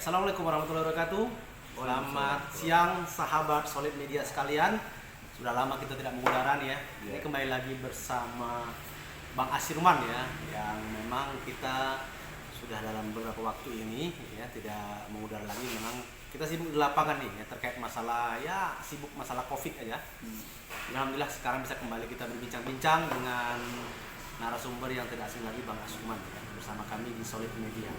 Assalamualaikum warahmatullahi wabarakatuh. Selamat siang sahabat Solid Media sekalian. Sudah lama kita tidak mengudara nih ya. Ini kembali lagi bersama Bang Asirman ya, yang memang kita sudah dalam beberapa waktu ini ya tidak mengudara lagi. Memang kita sibuk di lapangan nih ya, terkait masalah sibuk masalah Covid aja. Alhamdulillah sekarang bisa kembali kita berbincang-bincang dengan narasumber yang tidak asing lagi, Bang Asirman ya, bersama kami di Solid Media.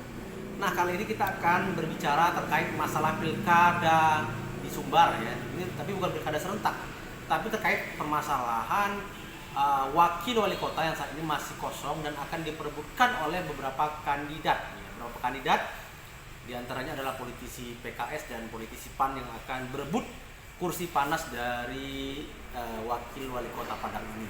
Nah, kali ini kita akan berbicara terkait masalah pilkada di Sumbar ya. Ini tapi bukan pilkada serentak, tapi terkait permasalahan wakil wali kota yang saat ini masih kosong dan akan diperebutkan oleh beberapa kandidat. Ya, beberapa kandidat di antaranya adalah politisi PKS dan politisi PAN yang akan berebut kursi panas dari wakil wali kota Padang ini.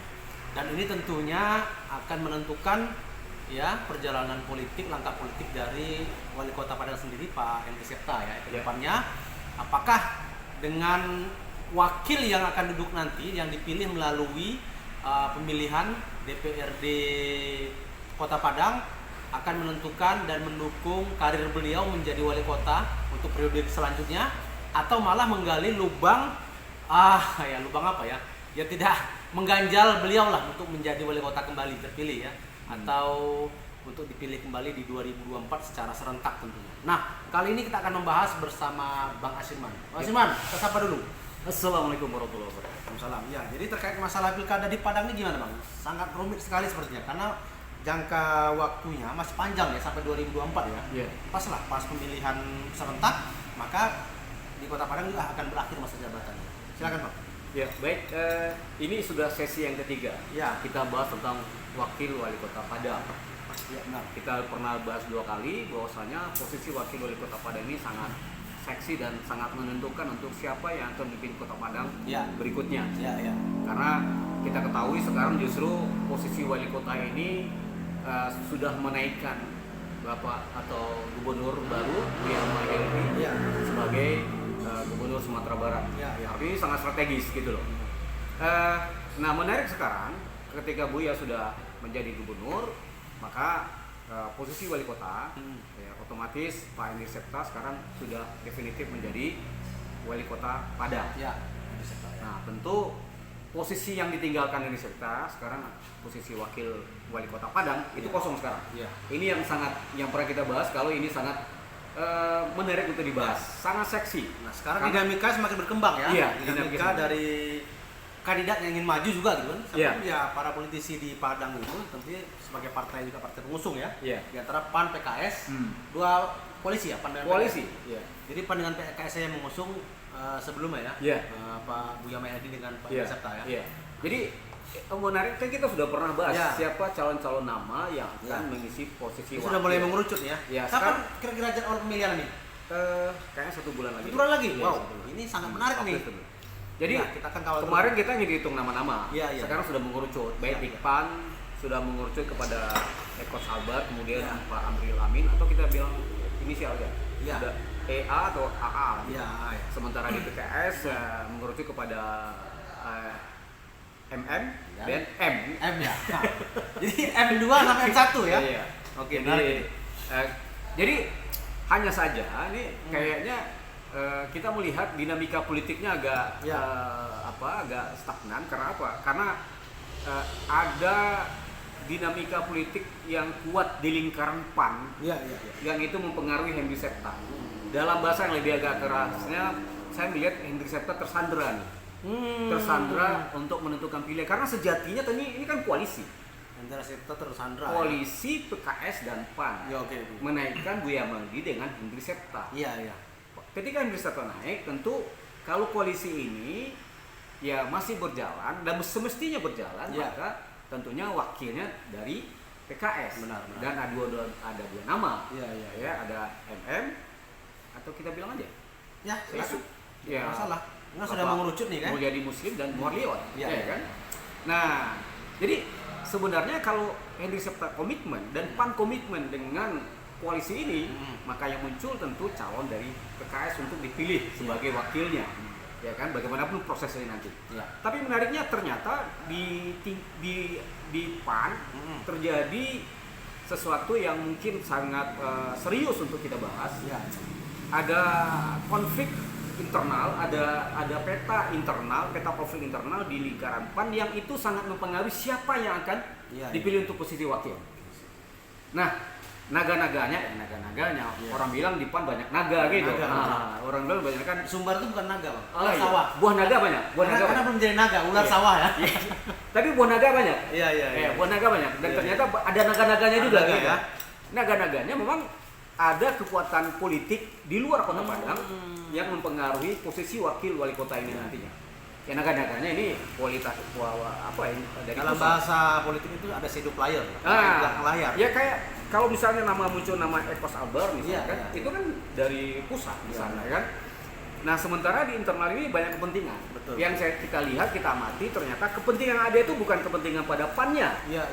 Dan ini tentunya akan menentukan ya perjalanan politik, langkah politik dari wali kota Padang sendiri, Pak Henry Septa ya ke depannya. Apakah dengan wakil yang akan duduk nanti yang dipilih melalui pemilihan DPRD Kota Padang akan menentukan dan mendukung karir beliau menjadi wali kota untuk periode selanjutnya, atau malah menggali lubang lubang apa ya? Ya tidak mengganjal beliau lah untuk menjadi wali kota kembali terpilih ya. Atau untuk dipilih kembali di 2024 secara serentak tentunya. Nah, kali ini kita akan membahas bersama Bang Asirman. Bang Asirman, kita sapa dulu. Assalamualaikum warahmatullahi wabarakatuh. Salam. Ya, jadi terkait masalah pilkada di Padang ini gimana, Bang? Sangat rumit sekali sepertinya karena jangka waktunya masih panjang ya sampai 2024 ya. Yeah. Pas pemilihan serentak, maka di Kota Padang juga akan berakhir masa jabatannya. Silakan, Bang. Ya, baik. Ini sudah sesi yang ketiga. Ya. Kita bahas tentang wakil wali kota Padang. Ya, benar. Kita pernah bahas 2 kali bahwasanya posisi wakil wali kota Padang ini sangat seksi dan sangat menentukan untuk siapa yang akan memimpin Kota Padang berikutnya. Ya. Karena kita ketahui sekarang justru posisi wali kota ini sudah menaikkan Bapak atau Gubernur baru yang Helmi sebagai Gubernur Sumatera Barat. Artinya sangat strategis gitu loh. Nah, menarik sekarang ketika Buya sudah menjadi gubernur, maka posisi wali kota ya, otomatis Pak Henry Septa sekarang sudah definitif menjadi wali kota Padang. Nah, tentu posisi yang ditinggalkan Henry Septa sekarang posisi wakil wali kota Padang itu kosong sekarang. Ini yang pernah kita bahas, kalau ini sangat menarik untuk dibahas, sangat seksi. Nah, sekarang dinamika semakin berkembang ya. Iya, dinamika dari kandidat yang ingin maju juga gitu kan. Sampai ya para politisi di Padang itu tentunya sebagai partai juga partai pengusung ya. Di antara PAN, PKS, dua koalisi ya, PAN dan koalisi. PKS. Jadi PAN dengan PKS yang mengusung sebelumnya ya. Pak Buya Mayadi dengan Pak Septa ya. Jadi menarik kan, kita sudah pernah bahas siapa calon-calon nama yang akan mengisi posisi wakil. Sudah mulai mengerucut ya. Kapan kira-kira jadwal pemilihan ini? Kayaknya 1 bulan lagi. 1 bulan lagi? Wow, ini sangat menarik nih. Jadi kita akan kawal kemarin kita ngitung nama-nama. Sekarang sudah mengerucut. Baik di PAN sudah mengerucut kepada Eko Salbat, kemudian Pak Amril Amin, atau kita bilang inisial aja. Ada EA atau AA. Sementara di PKS mengerucut kepada MM dan M ya. Jadi M2 sampai M1 ya. Oke. Jadi hanya saja ini kayaknya kita melihat dinamika politiknya agak agak stagnan. Karena apa? Karena ada dinamika politik yang kuat di lingkaran PAN yang itu mempengaruhi Henry Septa. Dalam bahasa yang lebih agak kerasnya, saya melihat Henry Septa tersandra nih. Tersandra untuk menentukan pilihan, karena sejatinya ini kan koalisi. Henry Septa tersandra. Koalisi PKS dan PAN menaikkan Buya Mayadi dengan Henry Septa. Ketika Henry Septa naik, tentu kalau koalisi ini ya masih berjalan dan semestinya berjalan, maka tentunya wakilnya dari PKS. Benar. Dan ada dua nama. Ada MM atau kita bilang aja. Silakan. Masalah. Ini sudah mengerucut nih kan. Mulyadi Muslim dan Muharlion. Kan? Nah, jadi sebenarnya kalau Henry Septa komitmen dan PAN komitmen dengan koalisi ini, maka yang muncul tentu calon dari PKS untuk dipilih sebagai wakilnya. Ya kan, bagaimanapun prosesnya nanti. Tapi menariknya ternyata di PAN terjadi sesuatu yang mungkin sangat serius untuk kita bahas. ada konflik internal, ada peta konflik internal di lingkaran PAN yang itu sangat mempengaruhi siapa yang akan dipilih untuk posisi wakil. Nah, naga-naganya, orang bilang di PAN banyak naga gitu. Orang bilang banyak kan. Sumbar itu bukan naga, Bang. Ular sawah. Buah naga banyak. Karena belum jadi naga, ular sawah ya. Tapi buah naga banyak. Iya. Buah naga banyak. Dan ternyata ada naga-naganya juga gitu ya. Naga-naganya memang ada kekuatan politik di luar Kota Padang yang mempengaruhi posisi wakil wali kota ini nantinya. Ya naga-naganya ini kualitas dari dalam pusat. bahasa politik itu ada shadow player, belakang layar. Ya kayak kalau misalnya muncul nama Ekos Albar misalnya kan, Iya. itu kan dari pusat misalnya kan. Nah sementara di internal ini banyak kepentingan. Betul. Yang kita lihat, kita amati ternyata kepentingan yang ada itu bukan kepentingan pada PAN-nya, Iya.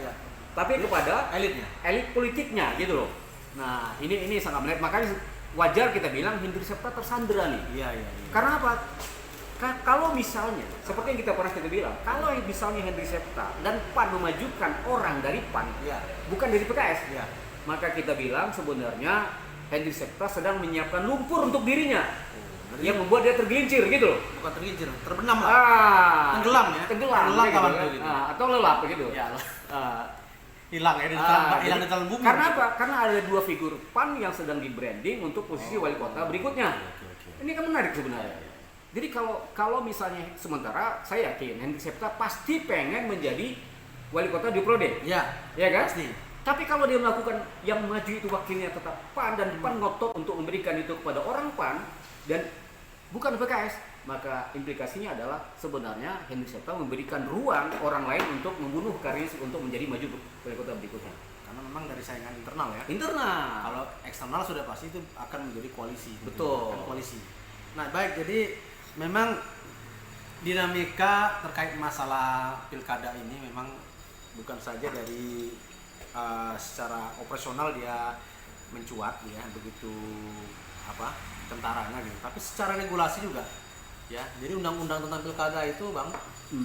tapi kepada Elitnya. elit politiknya gitu loh. Nah ini sangat menarik, makanya wajar kita bilang Hendri Septa tersandera nih. Iya. Karena apa? Kalau misalnya, seperti yang kita bilang, kalau misalnya Hendri Septa dan PAN memajukan orang dari PAN, bukan dari PKS, maka kita bilang sebenarnya Hendri Septa sedang menyiapkan lumpur untuk dirinya, yang membuat dia tergelincir gitu loh. Bukan tergelincir, terbenam lah. Tenggelam ya. Tenggelam kawan gitu, gitu. atau lelap gitu. Ya. Hilang ya, hilang di dalam bumi. Karena apa? Karena ada dua figur PAN yang sedang di branding untuk posisi wali kota berikutnya. Oke. Ini kan menarik sebenarnya. Jadi kalau misalnya sementara saya yakin Hendri Septa pasti pengen menjadi wali kota di Prode. Iya kan? Pasti. Tapi kalau dia melakukan yang maju itu wakilnya tetap PAN dan PAN ngotot untuk memberikan itu kepada orang PAN dan bukan PKS, maka implikasinya adalah sebenarnya Hendri Septa memberikan ruang orang lain untuk membunuh karirnya untuk menjadi maju wali kota berikutnya. Karena memang dari saingan internal ya. Internal. Kalau eksternal sudah pasti itu akan menjadi koalisi. Betul. Kan koalisi. Nah baik, jadi memang dinamika terkait masalah pilkada ini memang bukan saja dari secara operasional dia mencuat ya begitu tentaranya gitu, tapi secara regulasi juga ya. Jadi undang-undang tentang pilkada itu Bang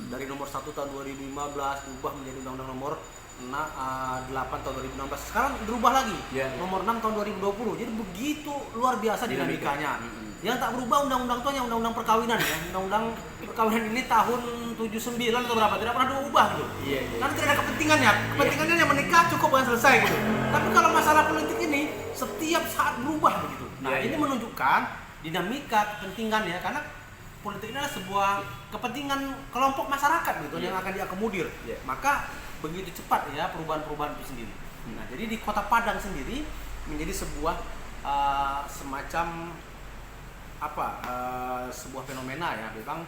dari nomor 1 tahun 2015 berubah menjadi undang-undang nomor 8 tahun 2016, sekarang berubah lagi nomor 6 tahun 2020. Jadi begitu luar biasa dinamikanya. Yang tak berubah undang-undang itu hanya undang-undang perkawinan ya. Undang-undang perkawinan ini tahun 79 atau berapa, tidak pernah diubah gitu. Karena tidak ada kepentingannya. Kepentingannya yang menikah cukup dan selesai gitu. Tapi kalau masalah politik ini setiap saat berubah begitu. Nah, ini menunjukkan dinamika kepentingan ya, karena politik ini adalah sebuah kepentingan kelompok masyarakat gitu yang akan diakomodir. Maka begitu cepat ya perubahan-perubahan itu sendiri. Nah, jadi di Kota Padang sendiri menjadi sebuah semacam sebuah fenomena ya, memang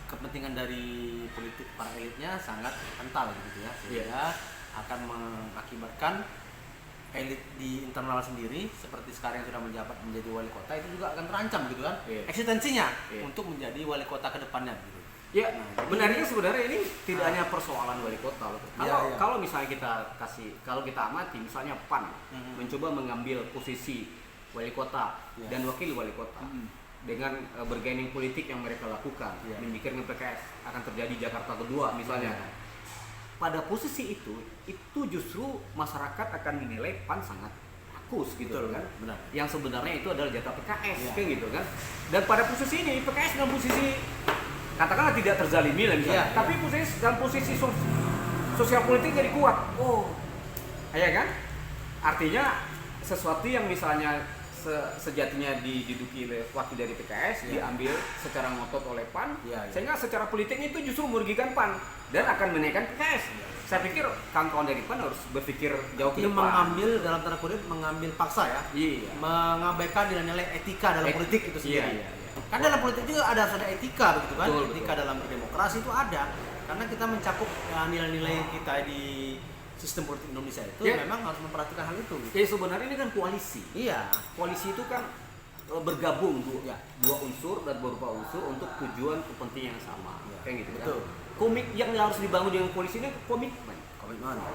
kepentingan dari politik para elitnya sangat kental gitu ya, sehingga akan mengakibatkan elit di internal sendiri seperti sekarang yang sudah menjabat menjadi wali kota itu juga akan terancam gitu kan, eksistensinya untuk menjadi wali kota ke depannya gitu. Ya, benarnya sebenarnya ini tidak hanya persoalan wali kota loh. Kalau misalnya kalau kita amati misalnya PAN mencoba mengambil posisi wali kota dan wakil wali kota dengan bergaining politik yang mereka lakukan, memikirkan PKS akan terjadi Jakarta kedua misalnya. Pada posisi itu justru masyarakat akan menilai PAN sangat rakus gitu. Betul, kan. Benar. Yang sebenarnya itu adalah jatah PKS kan gitu kan. Dan pada posisi ini PKS dalam posisi katakanlah tidak terzalimi lah misalnya, tapi dalam posisi sosial politik jadi kuat. Ya kan? Artinya sesuatu yang misalnya sejatinya diduduki oleh wakil dari PKS diambil secara ngotot oleh PAN, sehingga secara politik itu justru merugikan PAN dan akan menaikkan PKS. Saya pikir kawan-kawan dari PAN harus berpikir jauh ke depan. Mengambil dalam tanda kutip mengambil paksa ya, mengabaikan nilai-nilai etika dalam politik itu sendiri. Kan dalam politik juga ada etika begitu kan, etika dalam berdemokrasi itu ada, karena kita mencakup nilai-nilai kita di sistem politik Indonesia itu memang harus memperhatikan hal itu. Jadi sebenarnya ini kan koalisi. Koalisi itu kan bergabung dua unsur dan beberapa unsur untuk tujuan kepentingan yang sama. Kayak gitu kan. Komit yang harus dibangun dengan koalisi ini komitmen.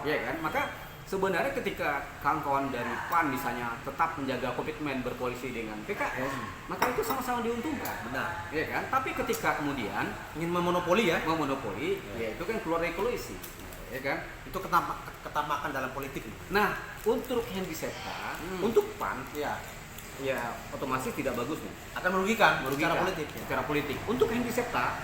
Iya kan? Maka sebenarnya ketika kawan-kawan dari PAN misalnya tetap menjaga komitmen berkoalisi dengan PKS, maka itu sama-sama diuntungkan. Benar. Iya kan? Tapi ketika kemudian ingin memonopoli ya itu kan keluar dari koalisi. Ya kan? Itu ketamakan dalam politik. Nah, untuk Hendri Septa, untuk PAN, ya otomatis tidak bagus nih. Akan merugikan secara politik. Ya. Secara politik. Untuk Henry Septa,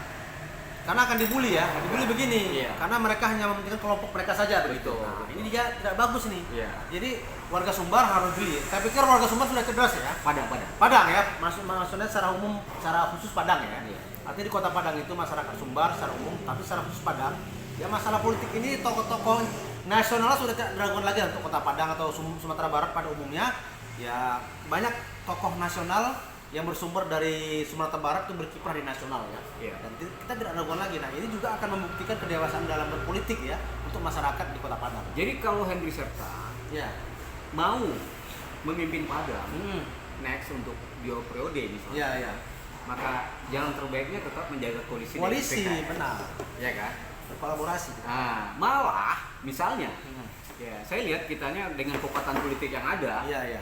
karena akan dibully ya, dibully begini. Iya. Karena mereka hanya mementingkan kelompok mereka saja begitu. Betul. Nah, ini juga tidak bagus nih. Iya. Jadi warga Sumbar harus jeli. Saya pikir warga Sumbar sudah cerdas ya. Padang ya, maksudnya secara umum, secara khusus Padang ya. Iya. Artinya di Kota Padang itu masyarakat Sumbar secara umum, tapi secara khusus Padang, ya masalah politik ini tokoh-tokoh nasional sudah tidak diragukan lagi untuk Kota Padang atau Sumatera Barat pada umumnya. Ya banyak tokoh nasional yang bersumber dari Sumatera Barat itu berkiprah di nasional ya. Iya. Dan kita tidak ragukan lagi. Nah, ini juga akan membuktikan kedewasaan dalam berpolitik ya untuk masyarakat di Kota Padang. Jadi kalau Henry Septa Ya. mau memimpin Padang Hmm. next untuk 2 periode misalnya, Ya, ya. maka jalan terbaiknya tetap menjaga koalisi dengan Koalisi PKS. benar. Ya kan? Berkolaborasi. Nah, malah misalnya Hmm. ya saya lihat kitanya dengan kekuatan politik yang ada, Iya, iya.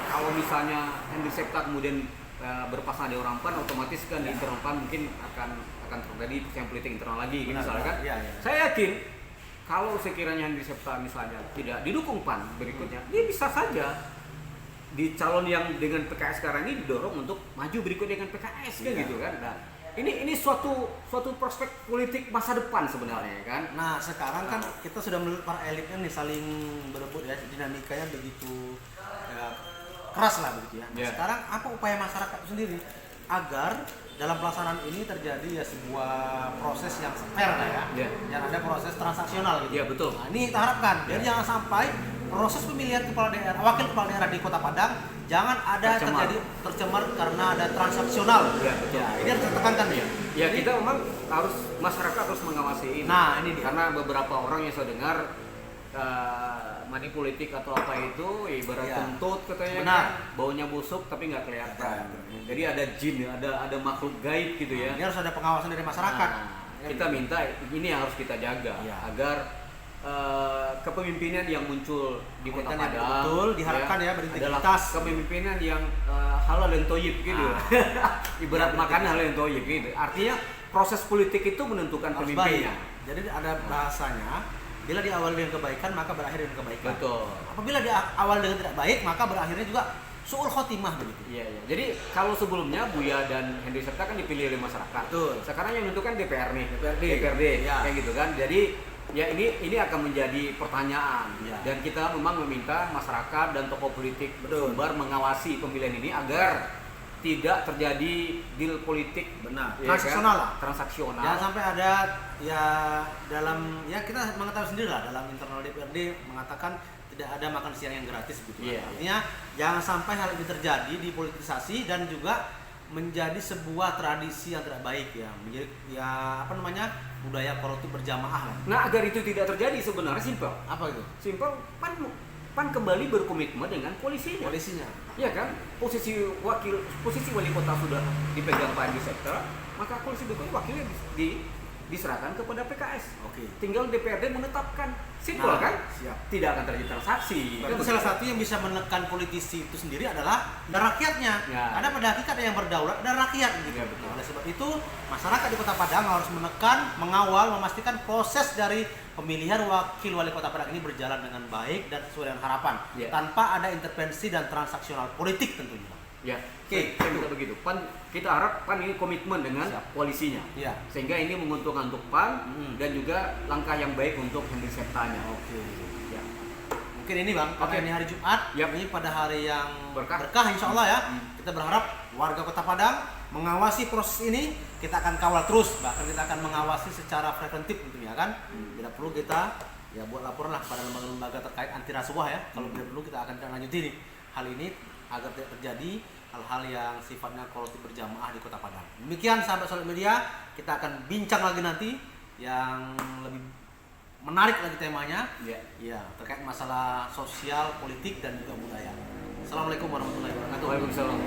kalau misalnya Henry Septa kemudian berpasangan di orang PAN, otomatis kan di internal PAN mungkin akan terjadi persaingan politik internal lagi gitu Benar, misalnya kan. iya, iya. Saya yakin kalau sekiranya Henry Septa misalnya tidak didukung PAN berikutnya, dia bisa saja di calon yang dengan PKS sekarang ini didorong untuk maju berikutnya dengan PKS kan Iya. gitu kan. Nah, ini suatu prospek politik masa depan sebenarnya kan. Nah, sekarang kan kita sudah melihat para elitnya nih saling berebut ya, dinamikanya begitu ya, keras lah begitu ya. Nah, Ya. sekarang apa upaya masyarakat itu sendiri agar dalam pelaksanaan ini terjadi ya sebuah proses yang fair lah ya, Ya. yang ada proses transaksional gitu. Ya, betul. Nah, ini kita harapkan. Jadi jangan sampai proses pemilihan kepala daerah, wakil kepala daerah di Kota Padang jangan ada tercemar karena ada transaksional. Ya, betul. Ya, ini harus ditekankan ya. Ya, kita memang masyarakat harus mengawasi ini. Nah, ini dia. Karena beberapa orang yang saya dengar money politik atau apa itu ibarat Iya. kentut katanya, Benar. kan, baunya busuk tapi nggak kelihatan. Betul. Jadi ada jin, ada makhluk gaib gitu ya. Ini harus ada pengawasan dari masyarakat. Nah, kita minta ini yang harus kita jaga Iya. agar kepemimpinan yang muncul di Kota Pemimpinan yang Padang betul, diharapkan ya, berintegritas. adalah kepemimpinan yang halal dan toyib gitu. Ibarat Ya, makan halal dan toyib gitu. Artinya proses politik itu menentukan Harus pemimpinnya. baik. Jadi ada bahasanya, bila diawali dengan kebaikan maka berakhir dengan kebaikan. Betul. Apabila diawali dengan tidak baik maka berakhirnya juga suul khotimah begitu. Iya, iya. Jadi kalau sebelumnya Buya dan Henry Septa kan dipilih oleh masyarakat. Betul. Sekarang yang menentukan DPR nih. DPRD. Ya. Kayak gitu kan. Jadi ya ini akan menjadi pertanyaan. Ya. Dan kita memang meminta masyarakat dan tokoh politik Betul. Sumbar mengawasi pemilihan ini agar tidak terjadi deal politik Benar. ya Transaksional kan? lah. Transaksional. Jangan sampai ada ya dalam ya kita mengetahui sendiri lah dalam internal DPRD mengatakan tidak ada makan siang yang gratis gitu. Iya. Artinya jangan sampai hal ini terjadi dipolitisasi dan juga menjadi sebuah tradisi yang tidak baik ya. Menjadi ya apa namanya? budaya koruptif berjamaah lah. Nah, agar itu tidak terjadi sebenarnya simpel. Apa itu? Simpel, PAN kembali berkomitmen dengan koalisinya. Koalisinya. Ya kan, posisi wali kota sudah dipegang Pak Henry Septa, maka koalisi berikutnya wakilnya diserahkan kepada PKS. Oke. Tinggal DPRD menetapkan, simpel Nah, kan? siap. Tidak akan terjadi transaksi. Berarti salah satu yang bisa menekan politisi itu sendiri adalah rakyatnya. Ya. Karena pada hakikatnya yang berdaulat adalah rakyat gitu. Ya, betul. Oleh sebab itu, masyarakat di Kota Padang harus menekan, mengawal, memastikan proses dari pemilihan wakil wali Kota Padang ini berjalan dengan baik dan sesuai dengan harapan, Ya. tanpa ada intervensi dan transaksional politik tentunya. Ya, Oke. saya minta begitu. Kita harap PAN ini komitmen dengan Siap. koalisinya. Iya. Sehingga ini menguntungkan untuk PAN dan juga langkah yang baik untuk Henry Septanya. Oke. Ya. Mungkin ini Bang, karena Oke. ini hari Jumat, Yap. ini pada hari yang Berkah. insya Allah ya. Hmm. Kita berharap warga Kota Padang mengawasi proses ini, kita akan kawal terus, bahkan kita akan mengawasi secara preventif tentunya kan. Tidak perlu kita ya buat laporan lah pada lembaga-lembaga terkait anti rasuah ya. Kalau tidak perlu kita akan lanjuti nih hal ini agar tidak terjadi hal-hal yang sifatnya koruptif berjamaah di Kota Padang. Demikian sahabat Solid Media, kita akan bincang lagi nanti yang lebih menarik lagi temanya. Ya. Ya, terkait masalah sosial, politik dan juga budaya. Assalamualaikum warahmatullahi wabarakatuh. Waalaikumsalam.